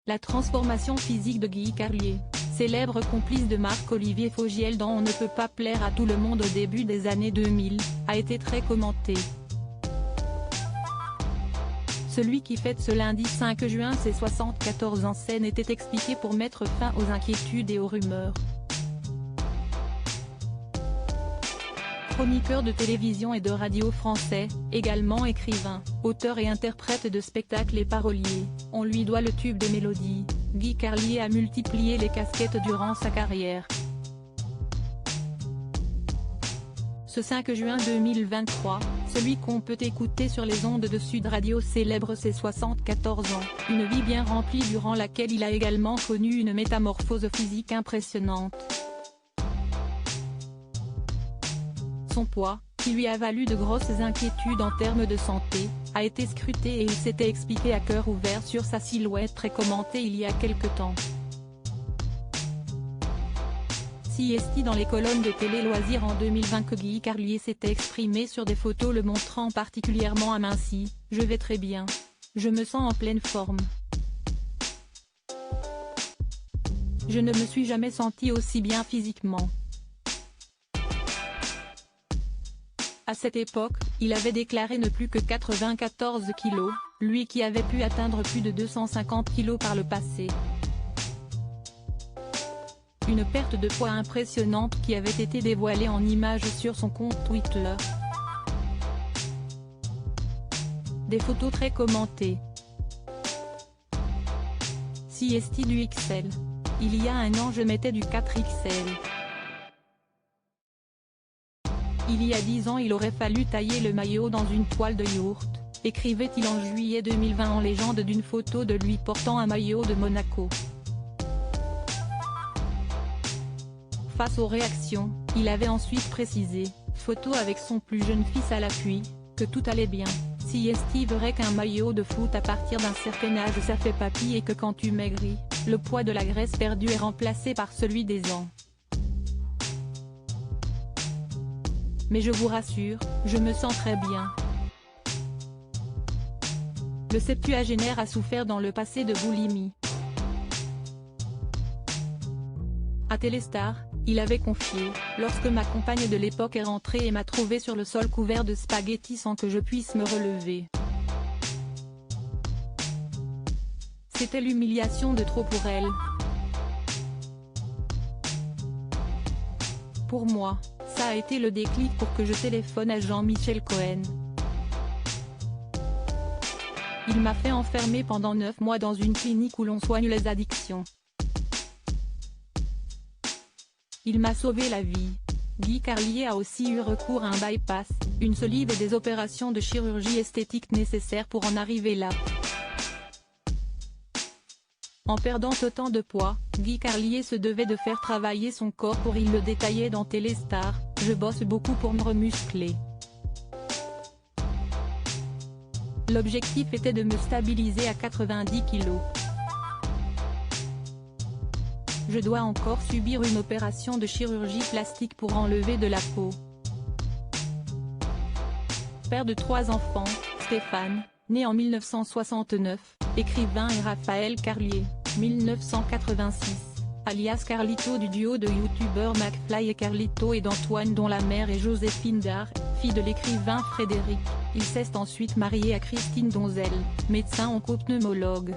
La transformation physique de Guy Carlier, célèbre complice de Marc-Olivier Fogiel dans On ne peut pas plaire à tout le monde au début des années 2000, a été très commentée. Celui qui fête ce lundi 5 juin ses 74 ans scène était expliqué pour mettre fin aux inquiétudes et aux rumeurs. Chroniqueur de télévision et de radio français, également écrivain, auteur et interprète de spectacles et parolier, on lui doit le tube des mélodies. Guy Carlier a multiplié les casquettes durant sa carrière. Ce 5 juin 2023, celui qu'on peut écouter sur les ondes de Sud Radio célèbre ses 74 ans, une vie bien remplie durant laquelle il a également connu une métamorphose physique impressionnante. Son poids, qui lui a valu de grosses inquiétudes en termes de santé, a été scruté et il s'était expliqué à cœur ouvert sur sa silhouette très commentée il y a quelque temps. Si est dans les colonnes de Télé Loisirs en 2020 que Guy Carlier s'était exprimé sur des photos le montrant particulièrement aminci, « Je vais très bien. Je me sens en pleine forme. Je ne me suis jamais senti aussi bien physiquement ». À cette époque, il avait déclaré ne plus que 94 kilos, lui qui avait pu atteindre plus de 250 kilos par le passé. Une perte de poids impressionnante qui avait été dévoilée en images sur son compte Twitter. Des photos très commentées. Si est du XL. Il y a un an je mettais du 4XL. Il y a 10 ans il aurait fallu tailler le maillot dans une toile de yogourt, écrivait-il en juillet 2020 en légende d'une photo de lui portant un maillot de Monaco. Face aux réactions, il avait ensuite précisé, photo avec son plus jeune fils à l'appui, que tout allait bien. Si est vrai qu'un maillot de foot à partir d'un certain âge ça fait papy et que quand tu maigris, le poids de la graisse perdue est remplacé par celui des ans. Mais je vous rassure, je me sens très bien. Le septuagénaire a souffert dans le passé de boulimie. À Téléstar, il avait confié, lorsque ma compagne de l'époque est rentrée et m'a trouvé sur le sol couvert de spaghettis sans que je puisse me relever. C'était l'humiliation de trop pour elle. Pour moi, ça a été le déclic pour que je téléphone à Jean-Michel Cohen. Il m'a fait enfermer pendant 9 mois dans une clinique où l'on soigne les addictions. Il m'a sauvé la vie. Guy Carlier a aussi eu recours à un bypass, une sleeve et des opérations de chirurgie esthétique nécessaires pour en arriver là. En perdant autant de poids, Guy Carlier se devait de faire travailler son corps pour il le détaillait dans Téléstar, je bosse beaucoup pour me remuscler. L'objectif était de me stabiliser à 90 kg. Je dois encore subir une opération de chirurgie plastique pour enlever de la peau. Père de 3 enfants, Stéphane, né en 1969, écrivain et Raphaël Carlier, 1986, alias Carlito du duo de youtubeurs McFly et Carlito et d'Antoine dont la mère est Joséphine Dard, fille de l'écrivain Frédéric. Il s'est ensuite marié à Christine Donzel, médecin oncopneumologue.